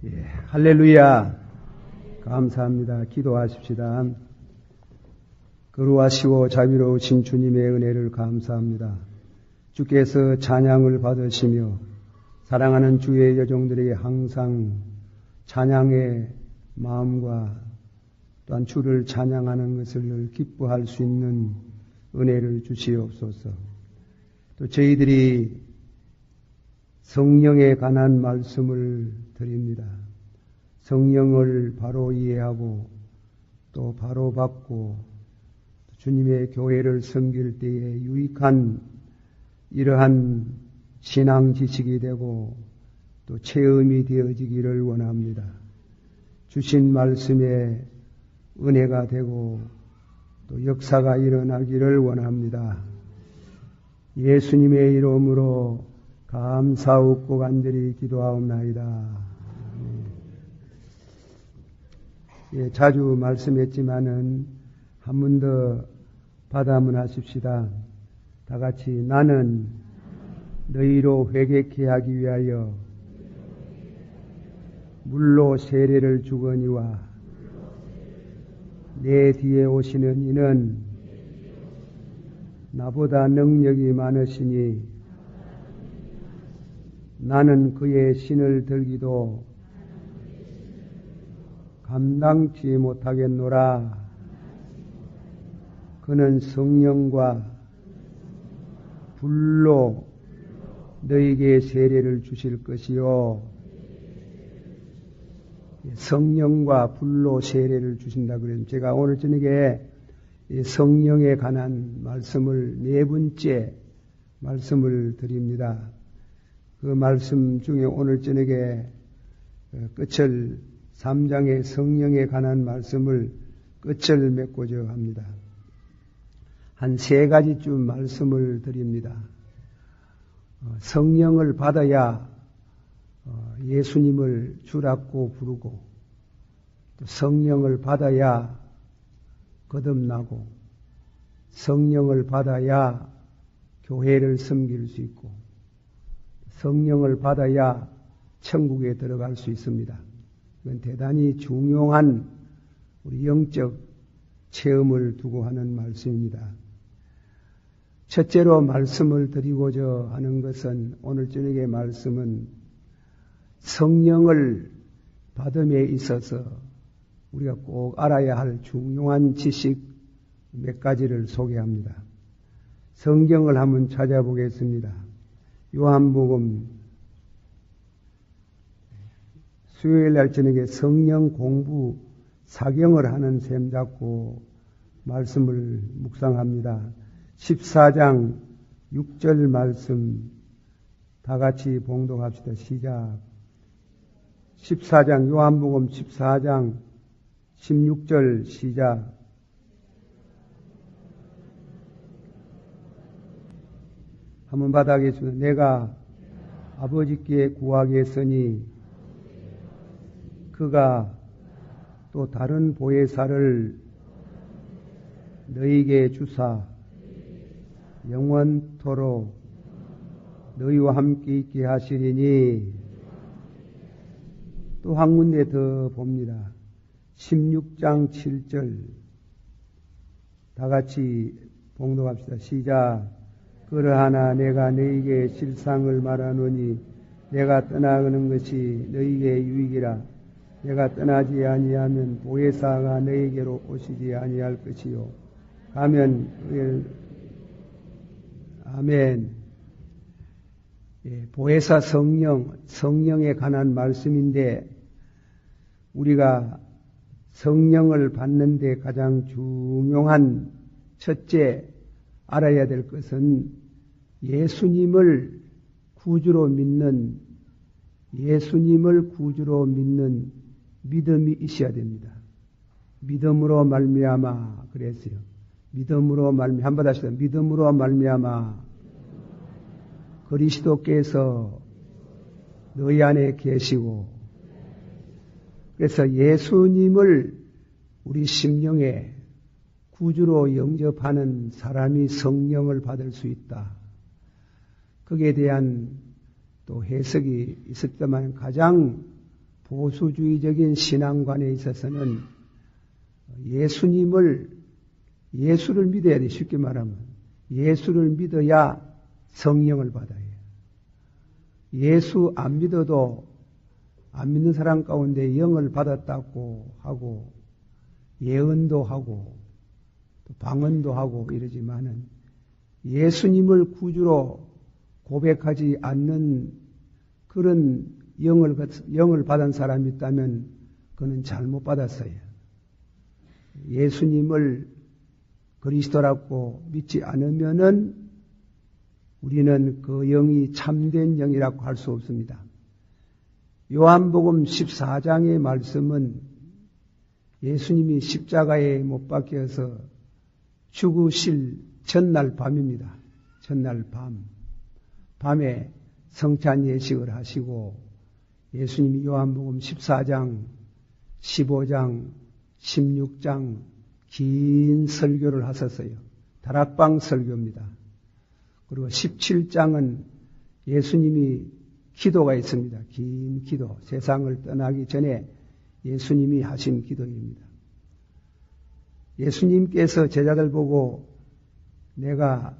예, 할렐루야. 감사합니다. 기도하십시다. 거룩하시고 자비로우신 주님의 은혜를 감사합니다. 주께서 찬양을 받으시며 사랑하는 주의 여종들에게 항상 찬양의 마음과 또한 주를 찬양하는 것을 늘 기뻐할 수 있는 은혜를 주시옵소서. 또 저희들이 성령에 관한 말씀을 드립니다. 성령을 바로 이해하고 또 바로 받고 주님의 교회를 섬길 때에 유익한 이러한 신앙 지식이 되고 또 체험이 되어지기를 원합니다. 주신 말씀에 은혜가 되고 또 역사가 일어나기를 원합니다. 예수님의 이름으로 감사하고 간절히 기도하옵나이다. 예, 자주 말씀했지만은 한 번 더 받아문 하십시다. 다 같이 나는 너희로 회개케 하기 위하여 물로 세례를 주거니와 내 뒤에 오시는 이는 나보다 능력이 많으시니 나는 그의 신을 들기도 감당치 못하겠노라. 그는 성령과 불로 너희에게 세례를 주실 것이요. 성령과 불로 세례를 주신다 그랬는데 제가 오늘 저녁에 성령에 관한 말씀을 네 번째 말씀을 드립니다. 그 말씀 중에 오늘 저녁에 끝을 3장의 성령에 관한 말씀을 끝을 맺고자 합니다. 한 3가지쯤 말씀을 드립니다. 성령을 받아야 예수님을 주라고 부르고 또 성령을 받아야 거듭나고 성령을 받아야 교회를 섬길 수 있고 성령을 받아야 천국에 들어갈 수 있습니다. 이건 대단히 중요한 우리 영적 체험을 두고 하는 말씀입니다. 첫째로 말씀을 드리고자 하는 것은 오늘 저녁의 말씀은 성령을 받음에 있어서 우리가 꼭 알아야 할 중요한 지식 몇 가지를 소개합니다. 성경을 한번 찾아보겠습니다. 요한복음 수요일 날 저녁에 성령 공부 사경을 하는 셈 잡고 말씀을 묵상합니다. 14장 6절 말씀 다 같이 봉독합시다. 시작. 14장 요한복음 14장 16절 시작. 한번 받아겠습니다. 내가 아버지께 구하겠으니 그가 또 다른 보혜사를 너희에게 주사 영원토록 너희와 함께 있게 하시리니. 또 한 군데 더 봅니다. 16장 7절 다 같이 봉독합시다. 시작. 그러하나 내가 너희에게 실상을 말하노니 내가 떠나가는 것이 너희에게 유익이라. 내가 떠나지 아니하면 보혜사가 너희에게로 오시지 아니할 것이요. 가면 아멘. 예, 보혜사 성령에 관한 말씀인데 우리가 성령을 받는데 가장 중요한 첫째 알아야 될 것은 예수님을 구주로 믿는 믿음이 있어야 됩니다. 믿음으로 말미암아 그랬어요. 믿음으로 말미암아 한번 다시 믿음으로 말미암아 그리스도께서 너희 안에 계시고 그래서 예수님을 우리 심령에 구주로 영접하는 사람이 성령을 받을 수 있다. 거기에 대한 또 해석이 있었지만 가장 보수주의적인 신앙관에 있어서는 예수를 믿어야 돼. 쉽게 말하면 예수를 믿어야 성령을 받아요. 예수 안 믿어도 안 믿는 사람 가운데 영을 받았다고 하고 예언도 하고 또 방언도 하고 이러지만은 예수님을 구주로 고백하지 않는 그런 영을 받은 사람이 있다면 그는 잘못 받았어요. 예수님을 그리스도라고 믿지 않으면은 우리는 그 영이 참된 영이라고 할 수 없습니다. 요한복음 14장의 말씀은 예수님이 십자가에 못 박혀서 죽으실 전날 밤입니다. 전날 밤에 성찬 예식을 하시고 예수님이 요한복음 14장, 15장, 16장 긴 설교를 하셨어요. 다락방 설교입니다. 그리고 17장은 예수님이 기도가 있습니다. 긴 기도, 세상을 떠나기 전에 예수님이 하신 기도입니다. 예수님께서 제자들 보고 내가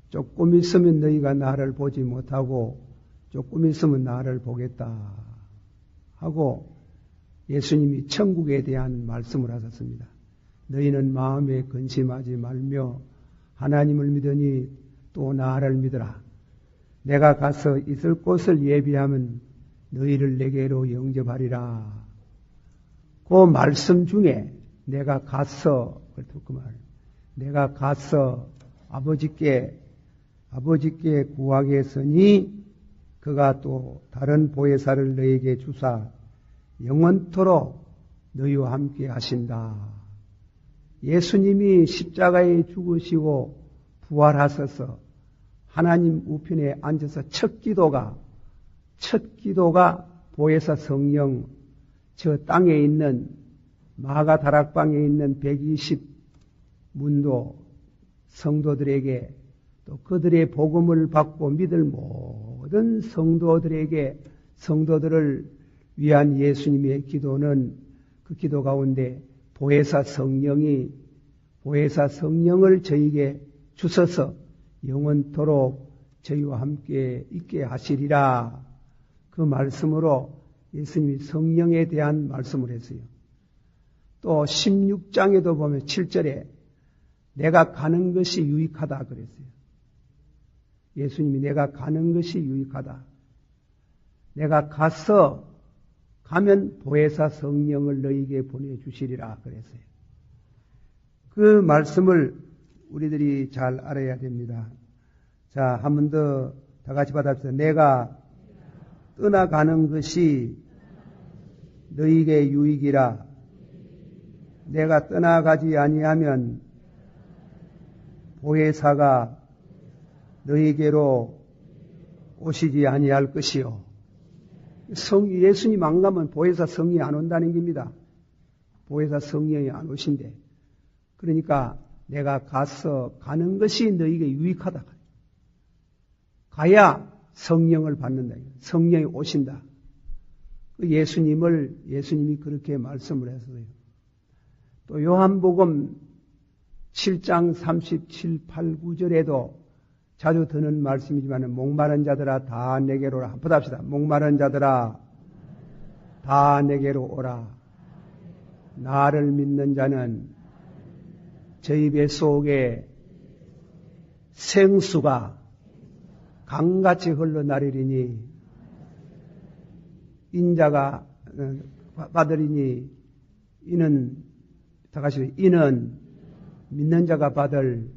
조금 있으면 너희가 나를 보지 못하고 조금 있으면 나를 보겠다 하고 예수님이 천국에 대한 말씀을 하셨습니다. 너희는 마음에 근심하지 말며 하나님을 믿으니 또 나를 믿으라. 내가 가서 있을 곳을 예비하면 너희를 내게로 영접하리라. 그 말씀 중에 내가 가서 내가 가서 아버지께 구하겠으니 그가 또 다른 보혜사를 너희에게 주사 영원토록 너희와 함께 하신다. 예수님이 십자가에 죽으시고 부활하셔서 하나님 우편에 앉아서 첫 기도가 보혜사 성령, 저 땅에 있는 마가 다락방에 있는 120문도 성도들에게 또 그들의 복음을 받고 믿을 모든 성도들을 위한 예수님의 기도는 그 기도 가운데 보혜사 성령을 저희에게 주셔서 영원토록 저희와 함께 있게 하시리라. 그 말씀으로 예수님이 성령에 대한 말씀을 했어요. 또 16장에도 보면 7절에 내가 가는 것이 유익하다 그랬어요. 예수님이 내가 가는 것이 유익하다. 내가 가면 보혜사 성령을 너희에게 보내주시리라 그랬어요. 그 말씀을 우리들이 잘 알아야 됩니다. 자, 한 번 더 다 같이 받아봅시다. 내가 떠나가는 것이 너희에게 유익이라. 내가 떠나가지 아니하면 보혜사가 너희에게로 오시지 아니할 것이요. 예수님 안 가면 보혜사 성령이 안 온다는 겁니다. 보혜사 성령이 안 오신대. 그러니까 내가 가는 것이 너희에게 유익하다. 가야 성령을 받는다. 성령이 오신다. 예수님이 그렇게 말씀을 했어요. 또 요한복음 7장 37, 8, 9절에도 자주 드는 말씀이지만 목마른 자들아 다 내게로 오라. 한번 합시다. 목마른 자들아 다 내게로 오라. 나를 믿는 자는 저희 뱃속에 생수가 강같이 흘러나리리니 인자가 받으리니 이는 믿는 자가 받을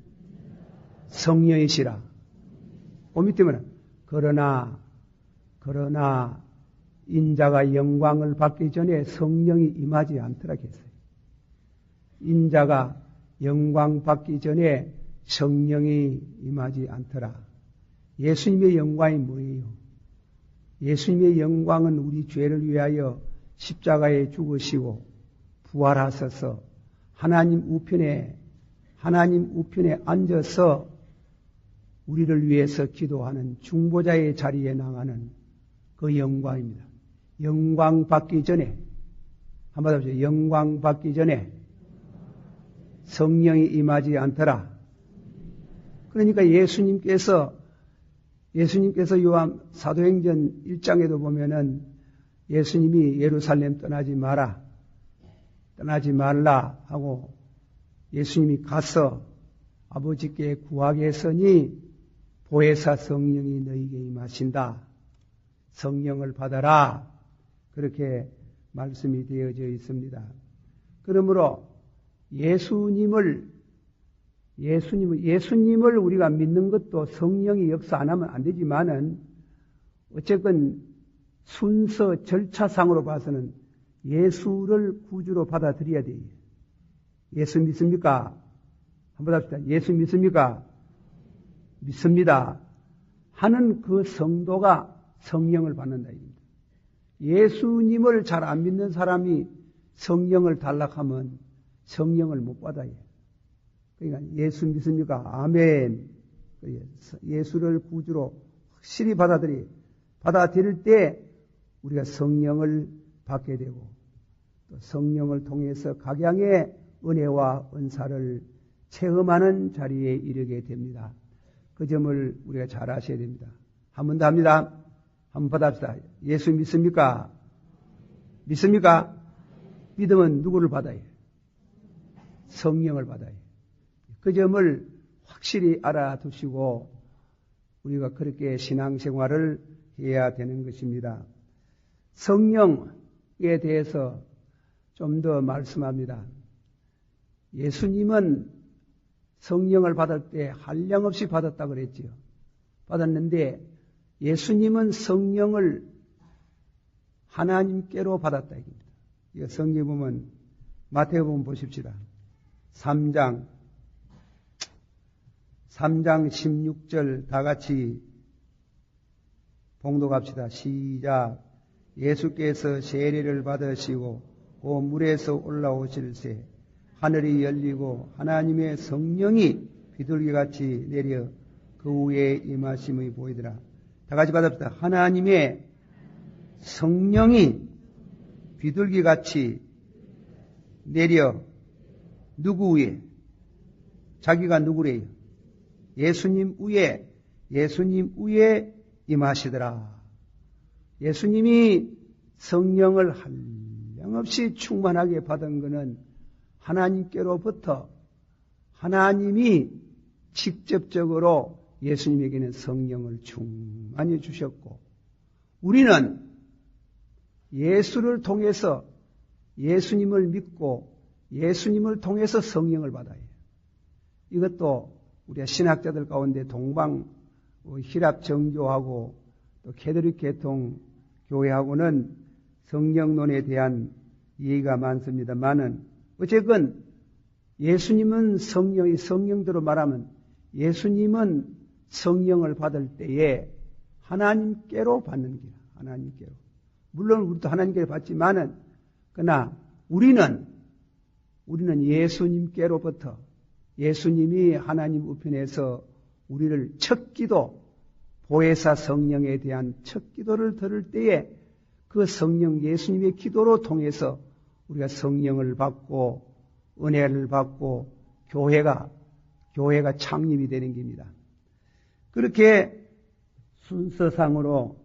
성령이시라. 그 밑에는 그러나 인자가 영광을 받기 전에 성령이 임하지 않더라 했어요. 인자가 영광 받기 전에 성령이 임하지 않더라. 예수님의 영광이 뭐예요? 예수님의 영광은 우리 죄를 위하여 십자가에 죽으시고 부활하셔서 하나님 우편에 앉아서 우리를 위해서 기도하는 중보자의 자리에 나가는 그 영광입니다. 영광 받기 전에, 한번 해보세요. 영광 받기 전에 성령이 임하지 않더라. 그러니까 예수님께서 요한 사도행전 1장에도 보면은 예수님이 예루살렘 떠나지 말라 하고 예수님이 가서 아버지께 구하겠으니 보혜사 성령이 너희에게 임하신다. 성령을 받아라. 그렇게 말씀이 되어져 있습니다. 그러므로 예수님을 우리가 믿는 것도 성령이 역사 안 하면 안 되지만은 어쨌건 순서 절차상으로 봐서는 예수를 구주로 받아들여야 돼요. 예수 믿습니까? 한번 합시다. 예수 믿습니까? 믿습니다. 하는 그 성도가 성령을 받는다. 예수님을 잘 안 믿는 사람이 성령을 달라하면 성령을 못 받아요. 그러니까 예수 믿습니까? 아멘. 예수를 구주로 확실히 받아들일 때 우리가 성령을 받게 되고 또 성령을 통해서 각양의 은혜와 은사를 체험하는 자리에 이르게 됩니다. 그 점을 우리가 잘 아셔야 됩니다. 한 번 더 합니다. 한 번 받아봅시다. 예수 믿습니까? 믿습니까? 믿으면 누구를 받아요? 성령을 받아요. 그 점을 확실히 알아두시고 우리가 그렇게 신앙생활을 해야 되는 것입니다. 성령에 대해서 좀 더 말씀합니다. 예수님은 성령을 받을 때 한량없이 받았다 그랬지요. 받았는데 예수님은 성령을 하나님께로 받았다 이겁니다. 이거 성경에 보면 마태복음 보십시다. 3장 16절 다 같이 봉독합시다. 시작. 예수께서 세례를 받으시고 그 물에서 올라오실새 하늘이 열리고 하나님의 성령이 비둘기같이 내려 그 위에 임하심이 보이더라. 다 같이 받읍시다. 하나님의 성령이 비둘기같이 내려 누구 위에? 자기가 누구래요? 예수님 위에 임하시더라. 예수님이 성령을 한량없이 충만하게 받은 것은 하나님께로부터 하나님이 직접적으로 예수님에게는 성령을 충만히 주셨고 우리는 예수를 통해서 예수님을 믿고 예수님을 통해서 성령을 받아요. 이것도 우리가 신학자들 가운데 동방 히랍 정교하고 또 캐톨릭 계통 교회하고는 성령론에 대한 이해가 많습니다만은 어쨌건 예수님은 성령대로 말하면 예수님은 성령을 받을 때에 하나님께로 받는 길, 하나님께로. 물론 우리도 하나님께로 받지만은 그러나 우리는 예수님께로부터 예수님이 하나님 우편에서 우리를 첫 기도, 보혜사 성령에 대한 첫 기도를 들을 때에 그 성령 예수님의 기도로 통해서 우리가 성령을 받고 은혜를 받고 교회가 창립이 되는 겁니다. 그렇게 순서상으로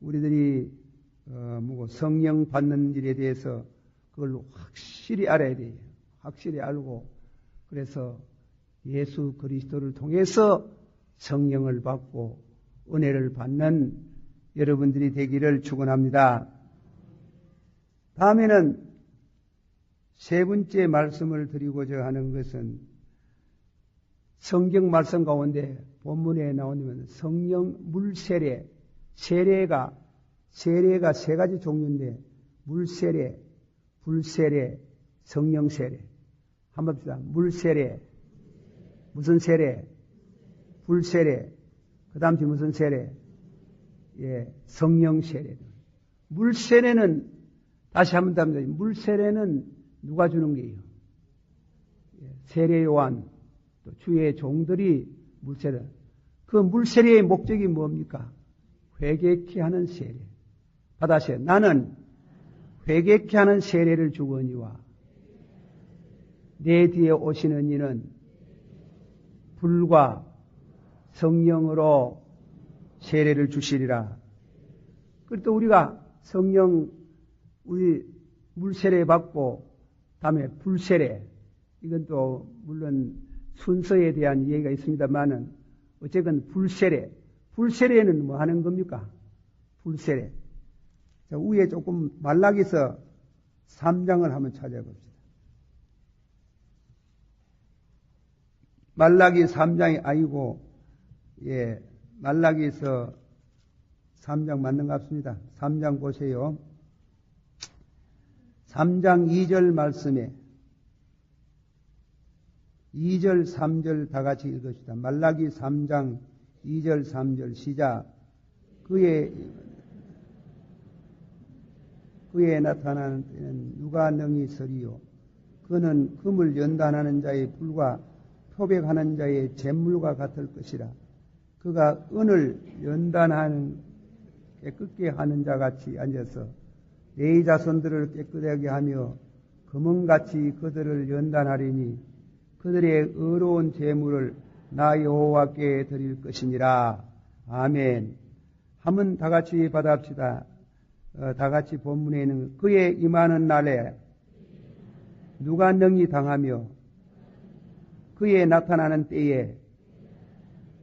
우리들이 성령 받는 일에 대해서 그걸 확실히 알아야 돼요. 확실히 알고 그래서 예수 그리스도를 통해서 성령을 받고 은혜를 받는 여러분들이 되기를 축원합니다. 다음에는 세 번째 말씀을 드리고자 하는 것은 성경 말씀 가운데 본문에 나오면 성령 물세례, 세례가 세 가지 종류인데 물세례, 불세례, 성령세례. 한번 봅시다. 물세례, 무슨 세례? 불세례. 그 다음 주 무슨 세례? 성령세례. 물세례는 다시 한번 답니다. 물세례는 누가 주는 거예요? 세례요한, 또 주의 종들이 물세례. 그 물세례의 목적이 뭡니까? 회개케 하는 세례. 받아세요. 나는 회개케 하는 세례를 주거니와 내 뒤에 오시는 이는 불과 성령으로 세례를 주시리라. 그리고 우리가 성령 우리 물세례 받고 다음에 불세례, 이건 또 물론 순서에 대한 이해가 있습니다만은 어쨌든 불세례는 뭐 하는 겁니까? 불세례. 자, 위에 조금 말라기서 3장을 한번 찾아봅시다. 말라기 3장이 아니고, 말라기서 3장 맞는 것 같습니다. 3장 보세요. 3장 2절 말씀에 2절, 3절 다 같이 읽읍시다. 말라기 3장 2절, 3절 시작. 그의 나타나는 때는 누가 능히 서리요. 그는 금을 연단하는 자의 불과 표백하는 자의 잿물과 같을 것이라. 그가 은을 연단하는 깨끗게 하는 자같이 앉아서 내 자손들을 깨끗하게 하며 금은같이 그들을 연단하리니 그들의 의로운 제물을 나 여호와께 드릴 것이니라. 아멘. 한번 다 같이 받아합시다. 다 같이 본문에 있는 그의 임하는 날에 누가 능히 당하며 그의 나타나는 때에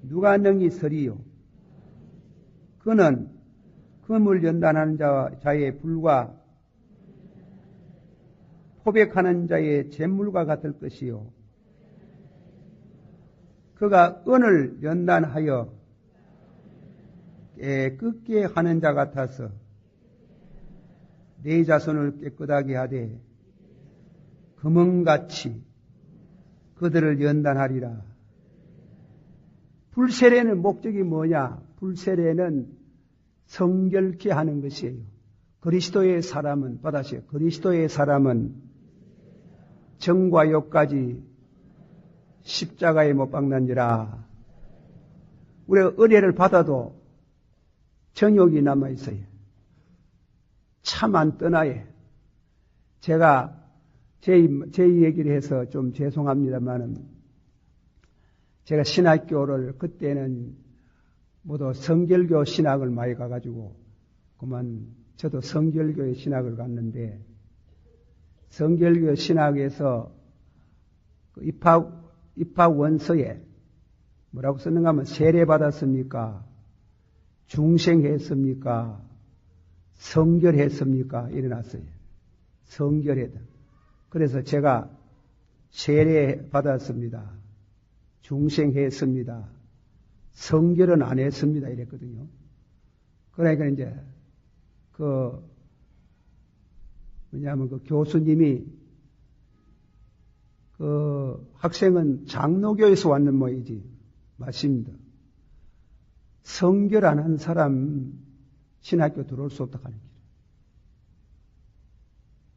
누가 능히 서리요. 그는 금을 연단하는 자의 불과 포백하는 자의 잿물과 같을 것이요. 그가 은을 연단하여 깨끗게 하는 자 같아서 내 자손을 깨끗하게 하되 금은같이 그들을 연단하리라. 불세례는 목적이 뭐냐? 불세례는 성결케 하는 것이에요. 그리스도의 사람은 받아세요. 그리스도의 사람은 정과 욕까지 십자가에 못 박는지라. 우리가 은혜를 받아도 정욕이 남아있어요. 참 안 떠나요. 제가 제 얘기를 해서 좀 죄송합니다만은 제가 신학교를 그때는 모두 성결교 신학을 많이 가가지고 그만 저도 성결교의 신학을 갔는데 성결교 신학에서 그 입학 원서에 뭐라고 썼는가 하면 세례 받았습니까? 중생했습니까? 성결했습니까? 일어났어요. 성결했다. 그래서 제가 세례 받았습니다. 중생했습니다. 성결은 안 했습니다. 이랬거든요. 그러니까 이제 뭐냐면 그 교수님이 그 학생은 장로교에서 왔는 모이지. 맞습니다. 성결 안 한 사람 신학교 들어올 수 없다 하는 길.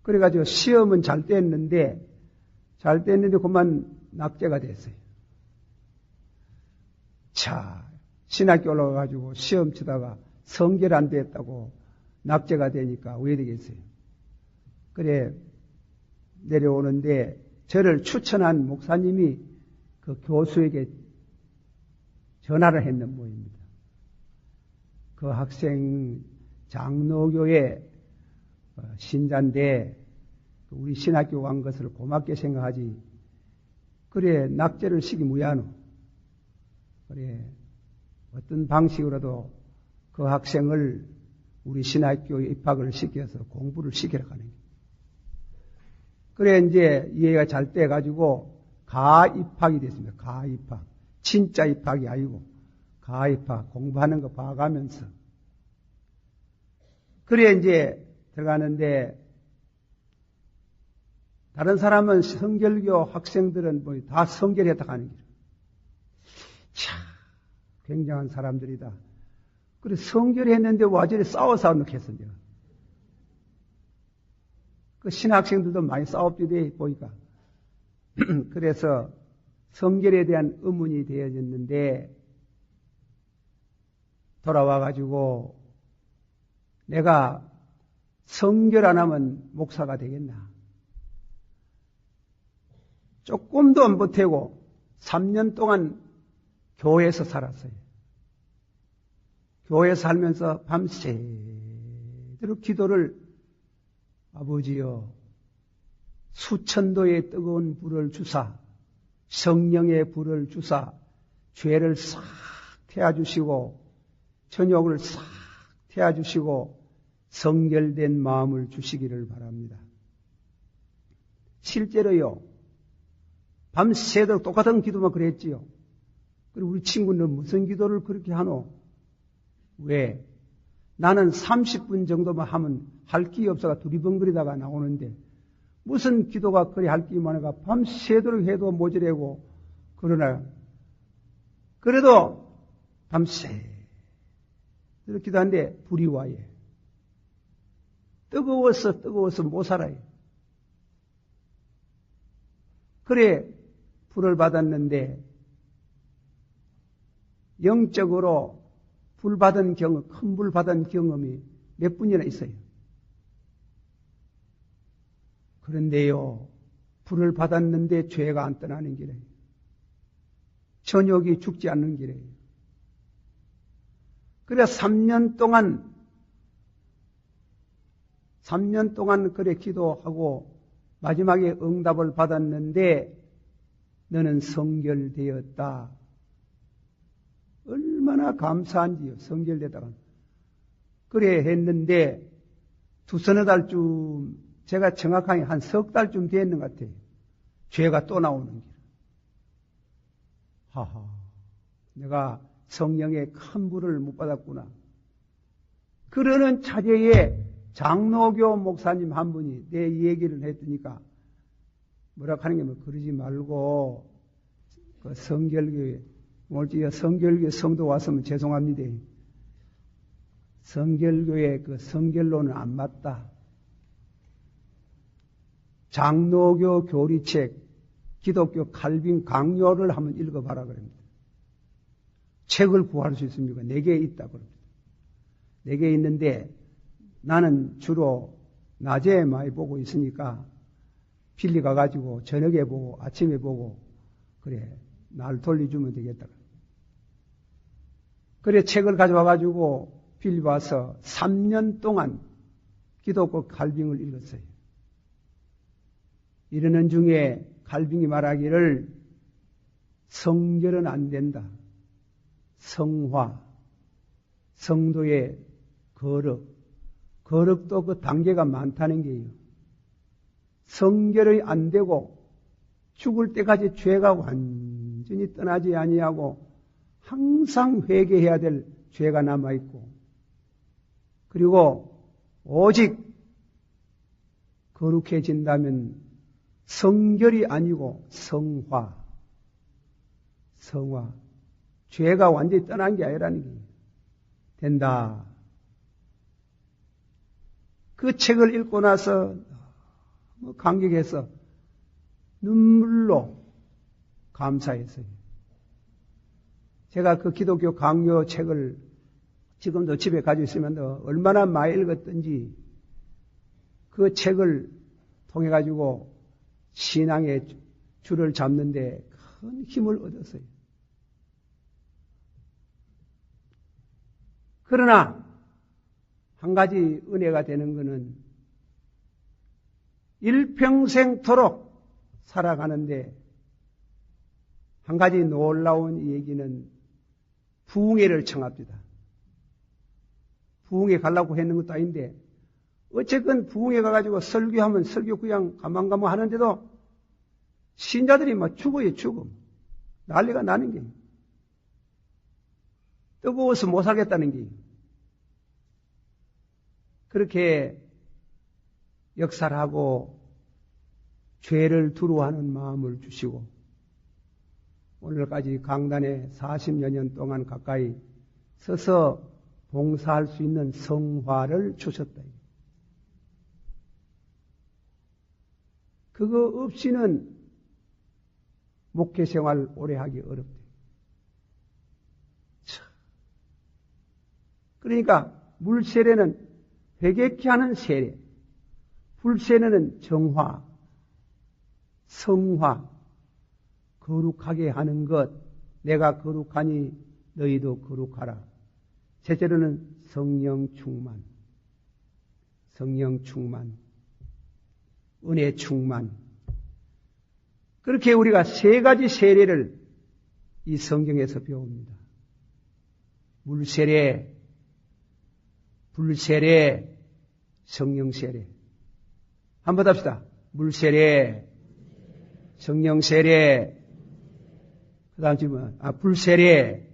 그래가지고 시험은 잘 됐는데 그만 낙제가 됐어요. 자, 신학교 올라가가지고 시험 치다가 성결 안 됐다고 낙제가 되니까 왜 되겠어요? 그래, 내려오는데 저를 추천한 목사님이 그 교수에게 전화를 했는 모입니다. 그 학생 장로교의 신자인데 우리 신학교 간 것을 고맙게 생각하지. 그래, 낙제를 시키면 무야노. 그래, 어떤 방식으로도 그 학생을 우리 신학교에 입학을 시켜서 공부를 시키러 가는 거예요. 그래, 이제 이해가 잘 돼가지고 가입학이 됐습니다. 가입학. 진짜 입학이 아니고 가입학. 공부하는 거 봐가면서. 그래, 이제 들어가는데 다른 사람은 성결교 학생들은 뭐 다 성결했다 하는 길. 참, 굉장한 사람들이다. 그래, 성결했는데 와저리 싸워서 놓겠습니다. 그 신학생들도 많이 싸웁니다, 보니까. 그래서 성결에 대한 의문이 되어졌는데, 돌아와가지고, 내가 성결 안 하면 목사가 되겠나? 조금도 안 보태고 3년 동안 교회에서 살았어요. 교회에서 살면서 밤새도록 기도를 아버지여 수천도의 뜨거운 불을 주사 성령의 불을 주사 죄를 싹 태워주시고 전욕을 싹 태워주시고 성결된 마음을 주시기를 바랍니다. 실제로요. 밤새도록 똑같은 기도만 그랬지요. 그리고 우리 친구는 무슨 기도를 그렇게 하노? 왜? 나는 30분 정도만 하면 할 게 없어가 두리번거리다가 나오는데 무슨 기도가 그리 할 게 많아가 밤새도록 해도 모자라고 그러나 그래도 밤새도록 기도하는데 불이 와요. 뜨거워서 못 살아요. 그래 불을 받았는데 영적으로 불 받은 경험, 큰 불 받은 경험이 몇 분이나 있어요. 그런데요, 불을 받았는데 죄가 안 떠나는 길이에요. 전욕이 죽지 않는 길이에요. 그래 3년 동안 그래 기도하고 마지막에 응답을 받았는데 너는 성결되었다. 얼마나 감사한지요. 성결되다가. 그래 했는데 두서너 달쯤 제가 정확하게 한 석 달쯤 됐는 것 같아요. 죄가 또 나오는 길. 하하. 내가 성령의 큰 불을 못 받았구나. 그러는 차제에 장로교 목사님 한 분이 내 얘기를 했더니까 뭐라 하는 게 뭐 그러지 말고 그 성결교회 오늘 성결교회 성도 왔으면 죄송합니다. 성결교회 그 성결로는 안 맞다. 장로교 교리책 기독교 칼빈 강요를 한번 읽어봐라 그럽니다. 책을 구할 수 있습니까? 4개 있다 그럽니다. 4개 있는데 나는 주로 낮에 많이 보고 있으니까 필리 가가지고 저녁에 보고 아침에 보고 그래 날 돌려주면 되겠다. 그래 책을 가져와가지고 필리 와서 3년 동안 기독교 칼빈을 읽었어요. 이러는 중에 칼빈이 말하기를 성결은 안 된다. 성화, 성도의 거룩도 그 단계가 많다는 게요. 성결이 안 되고 죽을 때까지 죄가 완전히 떠나지 아니하고 항상 회개해야 될 죄가 남아있고 그리고 오직 거룩해진다면 성결이 아니고 성화. 죄가 완전히 떠난 게 아니라는 게 된다. 그 책을 읽고 나서 감격해서 눈물로 감사했어요. 제가 그 기독교 강요 책을 지금도 집에 가지고 있으면 얼마나 많이 읽었던지 그 책을 통해 가지고 신앙의 줄을 잡는데 큰 힘을 얻었어요. 그러나 한 가지 은혜가 되는 것은 일평생토록 살아가는데 한 가지 놀라운 얘기는 부흥회를 청합니다. 부흥회 가려고 했는 것도 아닌데 어쨌건 부흥회 가가지고 설교하면 설교 그냥 가만가만 하는데도 신자들이 막 죽어요, 죽음. 난리가 나는 게. 뜨거워서 못 살겠다는 게. 그렇게 역사를 하고 죄를 두려워하는 마음을 주시고 오늘까지 강단에 40여 년 동안 가까이 서서 봉사할 수 있는 성화를 주셨다. 그거 없이는 목회 생활 오래 하기 어렵다. 그러니까 물세례는 회개케 하는 세례. 불세례는 정화, 성화, 거룩하게 하는 것. 내가 거룩하니 너희도 거룩하라. 셋째로는 성령 충만, 성령 충만, 은혜 충만. 그렇게 우리가 세 가지 세례를 이 성경에서 배웁니다. 물세례, 불세례, 성령세례. 한번 합시다. 물세례, 성령세례, 그 다음 질문, 불세례,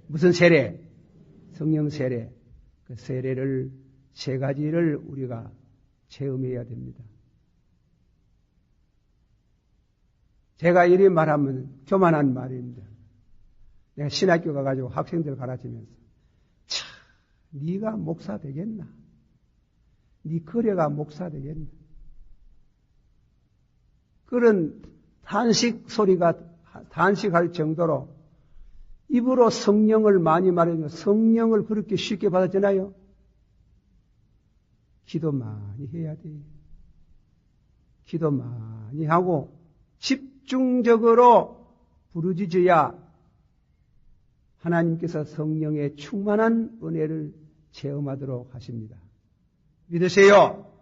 무슨 세례? 성령세례. 그 세례를, 세 가지를 우리가 체험해야 됩니다. 제가 이리 말하면 교만한 말입니다. 내가 신학교 가가지고 학생들 가르치면서, 참, 네가 목사 되겠나? 네 거래가 목사 되겠나? 그런 단식할 정도로 입으로 성령을 많이 말하면 성령을 그렇게 쉽게 받았잖아요. 기도 많이 해야 돼요. 기도 많이 하고 집중적으로 부르짖어야 하나님께서 성령의 충만한 은혜를 체험하도록 하십니다. 믿으세요?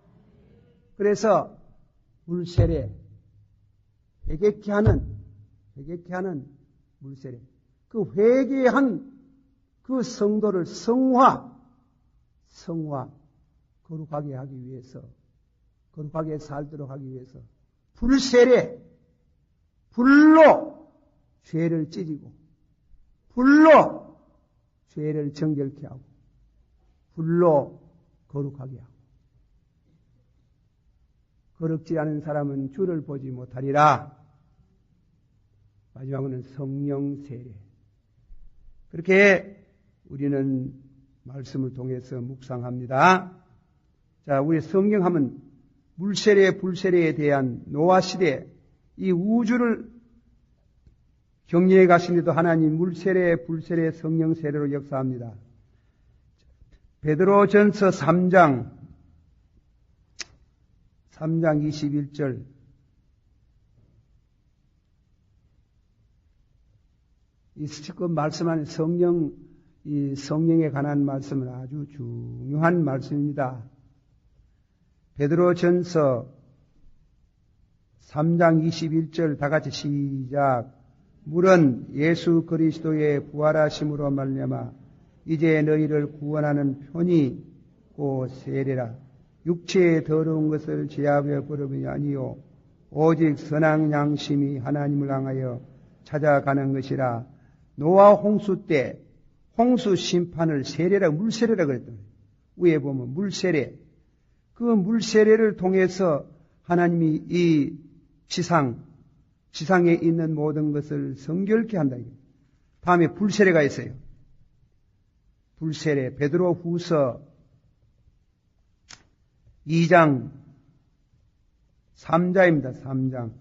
그래서 물세례, 회개케 하는 물세례. 그 회개한 그 성도를 성화, 거룩하게 하기 위해서, 거룩하게 살도록 하기 위해서, 불세례, 불로 죄를 찢고, 불로 죄를 정결케 하고, 불로 거룩하게 하고. 거룩지 않은 사람은 주를 보지 못하리라. 마지막으로는 성령 세례. 그렇게 우리는 말씀을 통해서 묵상합니다. 자, 우리 성경 하면 물세례, 불세례에 대한 노아 시대, 이 우주를 격리해 가시는데도 하나님 물세례, 불세례, 성령 세례로 역사합니다. 베드로전서 3장 21절. 이 지금 말씀하는 이 성령에 관한 말씀은 아주 중요한 말씀입니다. 베드로전서 3장 21절 다 같이 시작. 물은 예수 그리스도의 부활하심으로 말미암아 이제 너희를 구원하는 편이 곧 세례라. 육체의 더러운 것을 제압해 버림이 아니요 오직 선한 양심이 하나님을 향하여 찾아가는 것이라. 노아 홍수 때 홍수 심판을 세례라, 물세례라 그랬더니 위에 보면 물세례. 그 물세례를 통해서 하나님이 이 지상에 있는 모든 것을 성결케 한다. 다음에 불세례가 있어요. 불세례, 베드로 후서 2장 3자입니다. 3장.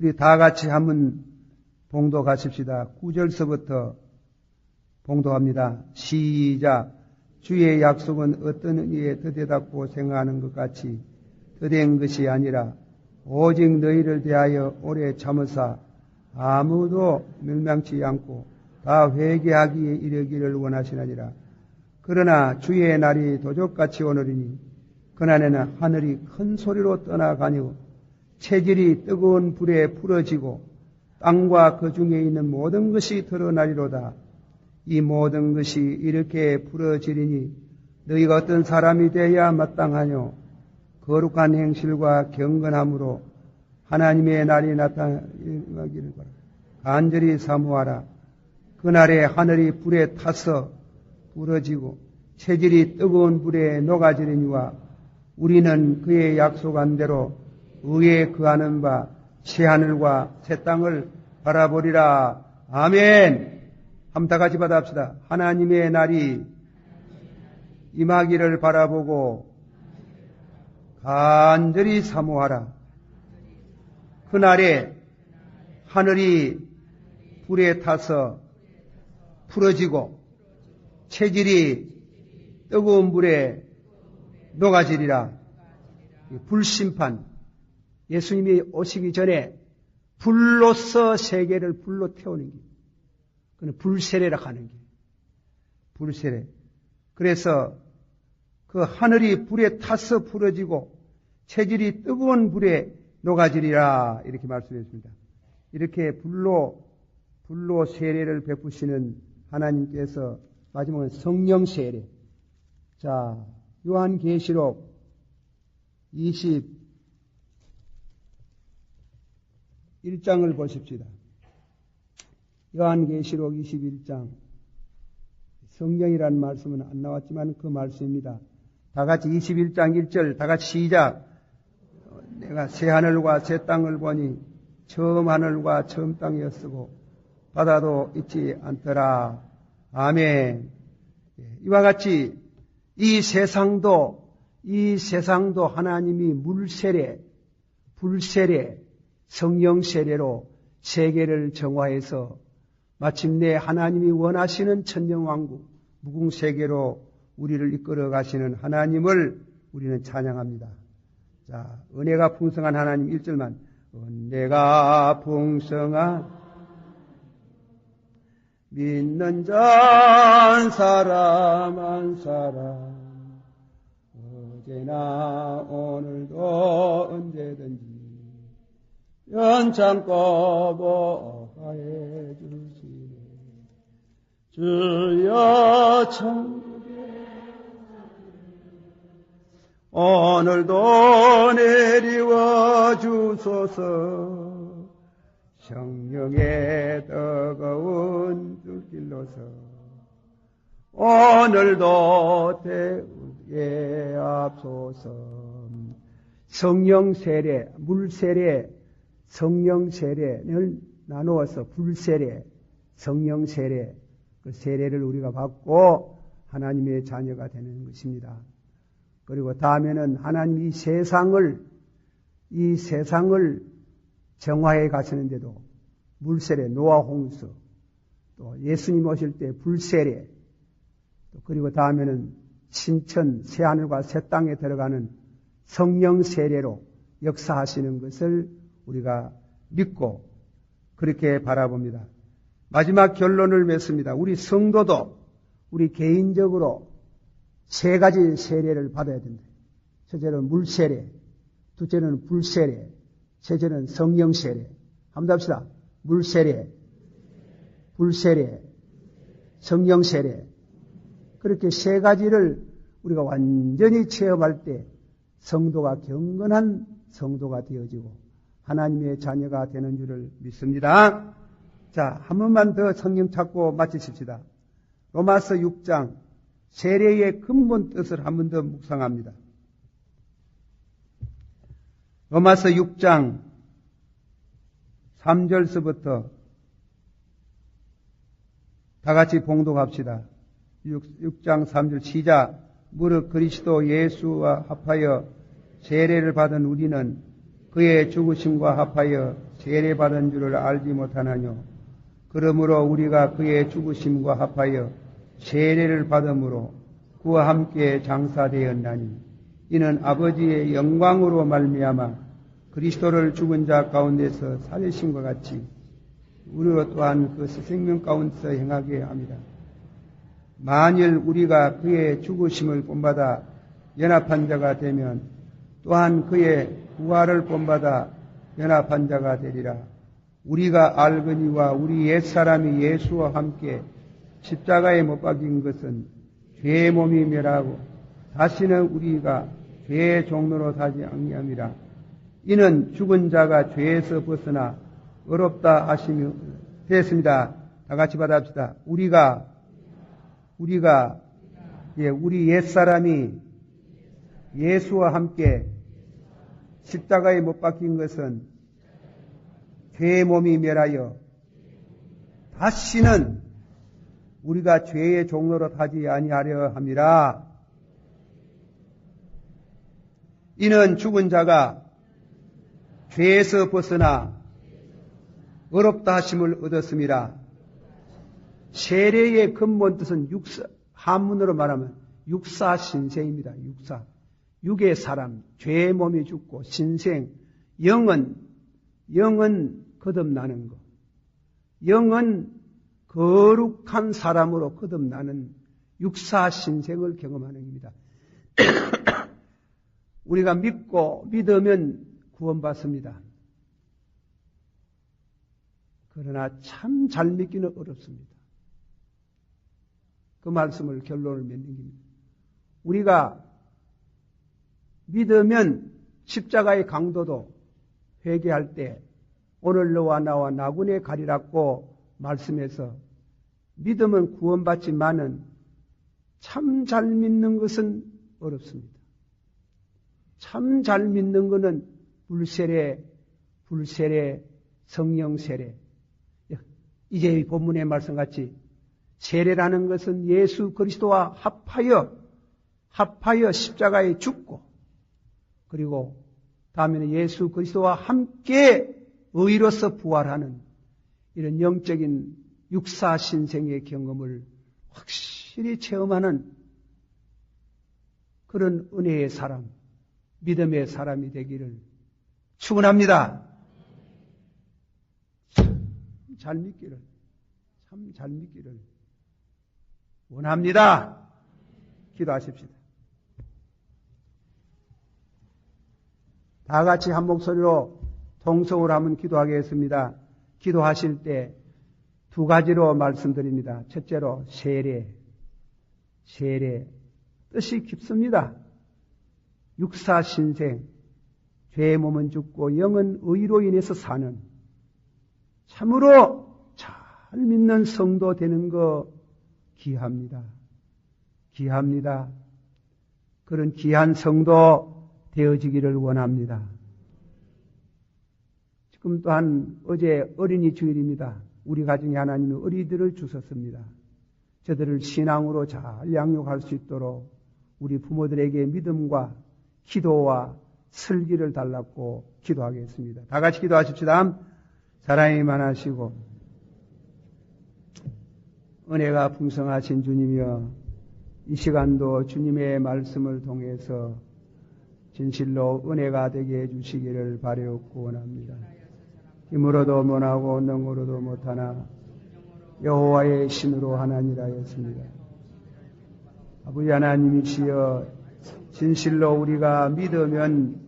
우리 다 같이 한번 봉도 가십시다. 9절서부터 봉도합니다. 시작. 주의 약속은 어떤 이에 더되답고 생각하는 것 같이 더된 것이 아니라 오직 너희를 대하여 오래 참으사 아무도 멸망치 않고 다 회개하기에 이르기를 원하시나니라. 그러나 주의 날이 도적같이 오느리니 그날에는 하늘이 큰 소리로 떠나가니고 체질이 뜨거운 불에 풀어지고 땅과 그 중에 있는 모든 것이 드러나리로다. 이 모든 것이 이렇게 풀어지리니 너희가 어떤 사람이 되어야 마땅하뇨. 거룩한 행실과 경건함으로 하나님의 날이 나타나기를 바라. 간절히 사모하라. 그날에 하늘이 불에 타서 부러지고 체질이 뜨거운 불에 녹아지리니와 우리는 그의 약속한 대로 의에 거하는 바 새하늘과 새 땅을 바라보리라. 아멘. 한번 다 같이 받아합시다. 하나님의 날이 임하기를 바라보고 간절히 사모하라. 그날에 하늘이 불에 타서 풀어지고 체질이 뜨거운 불에 녹아지리라. 불심판. 예수님이 오시기 전에 불로서 세계를 불로 태우는 길. 그는 불세례라 하는 길. 불세례. 그래서 그 하늘이 불에 타서 부러지고 체질이 뜨거운 불에 녹아지리라. 이렇게 말씀했습니다. 이렇게 불로 세례를 베푸시는 하나님께서 마지막은 성령 세례. 자, 요한계시록 21장을 보십시다. 요한계시록 21장. 성경이라는 말씀은 안 나왔지만 그 말씀입니다. 다 같이 21장 1절 다 같이 시작. 내가 새 하늘과 새 땅을 보니 처음 하늘과 처음 땅이었으고 바다도 있지 않더라. 아멘. 이와 같이 이 세상도 하나님이 물세례, 불세례, 성령세례로 세계를 정화해서 마침내 하나님이 원하시는 천년왕국, 무궁세계로 우리를 이끌어 가시는 하나님을 우리는 찬양합니다. 자, 은혜가 풍성한 하나님 1절만. 은혜가 풍성한 믿는 자 한 사람 한 사람 어제나 오늘도 언제든지 연창껏 보호해 주시네. 주여 천국에 오늘도 내리와 주소서. 성령의 뜨거운 불길로서 오늘도 태우게 앞소서. 성령 세례, 물 세례, 성령 세례를 나누어서 불세례, 성령 세례, 그 세례를 우리가 받고 하나님의 자녀가 되는 것입니다. 그리고 다음에는 하나님 이 세상을 정화해 가시는데도 물세례, 노아 홍수, 또 예수님 오실 때 불세례, 그리고 다음에는 신천, 새하늘과 새 땅에 들어가는 성령 세례로 역사하시는 것을 우리가 믿고 그렇게 바라봅니다. 마지막 결론을 맺습니다. 우리 성도도 우리 개인적으로 세 가지 세례를 받아야 된다. 첫째는 물세례, 둘째는 불세례, 셋째는 성령세례. 한번 합시다. 물세례, 불세례, 성령세례. 그렇게 세 가지를 우리가 완전히 체험할 때 성도가 경건한 성도가 되어지고 하나님의 자녀가 되는 줄을 믿습니다. 자, 한 번만 더 성경 찾고 마치십시다. 로마서 6장 세례의 근본 뜻을 한 번 더 묵상합니다. 로마서 6장 3절서부터 다 같이 봉독합시다. 6장 3절 시작. 무릇 그리스도 예수와 합하여 세례를 받은 우리는 그의 죽으심과 합하여 세례받은 줄을 알지 못하나뇨. 그러므로 우리가 그의 죽으심과 합하여 세례를 받음으로 그와 함께 장사되었나니 이는 아버지의 영광으로 말미암아 그리스도를 죽은 자 가운데서 살리심과 같이 우리로 또한 그 생명 가운데서 행하게 합니다. 만일 우리가 그의 죽으심을 본받아 연합한 자가 되면 또한 그의 부활을 본받아 연합한 자가 되리라. 우리가 알거니와 우리 옛사람이 예수와 함께 십자가에 못 박힌 것은 죄의 몸이 멸하고 다시는 우리가 죄의 종로로 사지 아니함이라. 이는 죽은 자가 죄에서 벗어나 의롭다 하시며 됐습니다. 다 같이 받아봅시다. 우리 옛사람이 예수와 함께 십자가에 못 박힌 것은 죄의 몸이 멸하여 다시는 우리가 죄의 종로로 타지 아니하려 함이라. 이는 죽은 자가 죄에서 벗어나 의롭다 하심을 얻었습니다. 세례의 근본 뜻은 한문으로 말하면 육사 신생입니다. 육사. 육의 사람, 죄의 몸이 죽고 신생, 영은 거듭나는 것. 영은 거룩한 사람으로 거듭나는 육사 신생을 경험하는 겁니다. 우리가 믿으면 구원받습니다. 그러나 참 잘 믿기는 어렵습니다. 그 말씀을 결론을 맺는 겁니다. 우리가 믿으면 십자가의 강도도 회개할 때 오늘 너와 나와 나군에 가리라고 말씀해서 믿으면 구원받지만은 참 잘 믿는 것은 어렵습니다. 참 잘 믿는 것은 불세례, 성령 세례. 이제 이 본문의 말씀같이 세례라는 것은 예수 그리스도와 합하여 십자가에 죽고 그리고 다음에는 예수 그리스도와 함께 의로서 부활하는 이런 영적인 육사 신생의 경험을 확실히 체험하는 그런 은혜의 사람, 믿음의 사람이 되기를 축원합니다. 참 잘 믿기를 원합니다. 기도하십시다. 다 같이 한 목소리로 통성으로 한번 기도하겠습니다. 기도하실 때 두 가지로 말씀드립니다. 첫째로 세례. 뜻이 깊습니다. 육사 신생, 죄의 몸은 죽고 영은 의로 인해서 사는 참으로 잘 믿는 성도 되는 거 귀합니다. 그런 귀한 성도 되어지기를 원합니다. 지금 또한 어제 어린이 주일입니다. 우리 가정에 하나님이 어린이들을 주셨습니다. 저들을 신앙으로 잘 양육할 수 있도록 우리 부모들에게 믿음과 기도와 슬기를 달라고 기도하겠습니다. 다 같이 기도하십시다. 사랑이 많으시고 은혜가 풍성하신 주님이여, 이 시간도 주님의 말씀을 통해서 진실로 은혜가 되게 해주시기를 바라옵고 원합니다. 힘으로도 못하고 능으로도 못하나 여호와의 신으로 하나니라 했습니다. 아버지 하나님이시여, 진실로 우리가 믿으면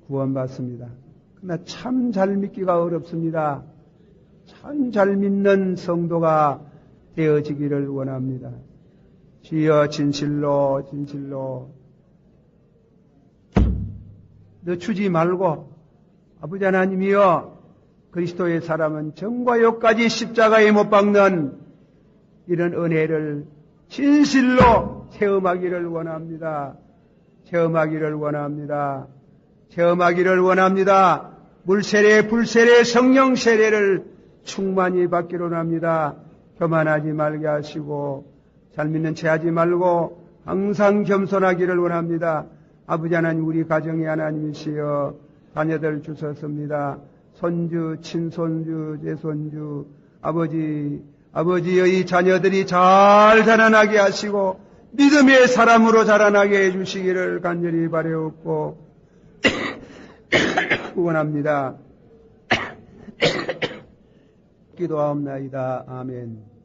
구원받습니다. 그러나 참 잘 믿기가 어렵습니다. 참 잘 믿는 성도가 되어지기를 원합니다. 주여, 진실로 늦추지 말고 아버지 하나님이여, 그리스도의 사람은 정과 욕까지 십자가에 못 박는 이런 은혜를 진실로 체험하기를 원합니다. 물세례, 불세례, 성령 세례를 충만히 받기를 원합니다. 교만하지 말게 하시고 잘 믿는 채 하지 말고 항상 겸손하기를 원합니다. 아버지 하나님, 우리 가정의 하나님이시여, 자녀들 주셨습니다. 손주, 친손주, 제손주, 아버지의 자녀들이 잘 자라나게 하시고 믿음의 사람으로 자라나게 해주시기를 간절히 바라옵고 원합니다. 기도하옵나이다. 아멘.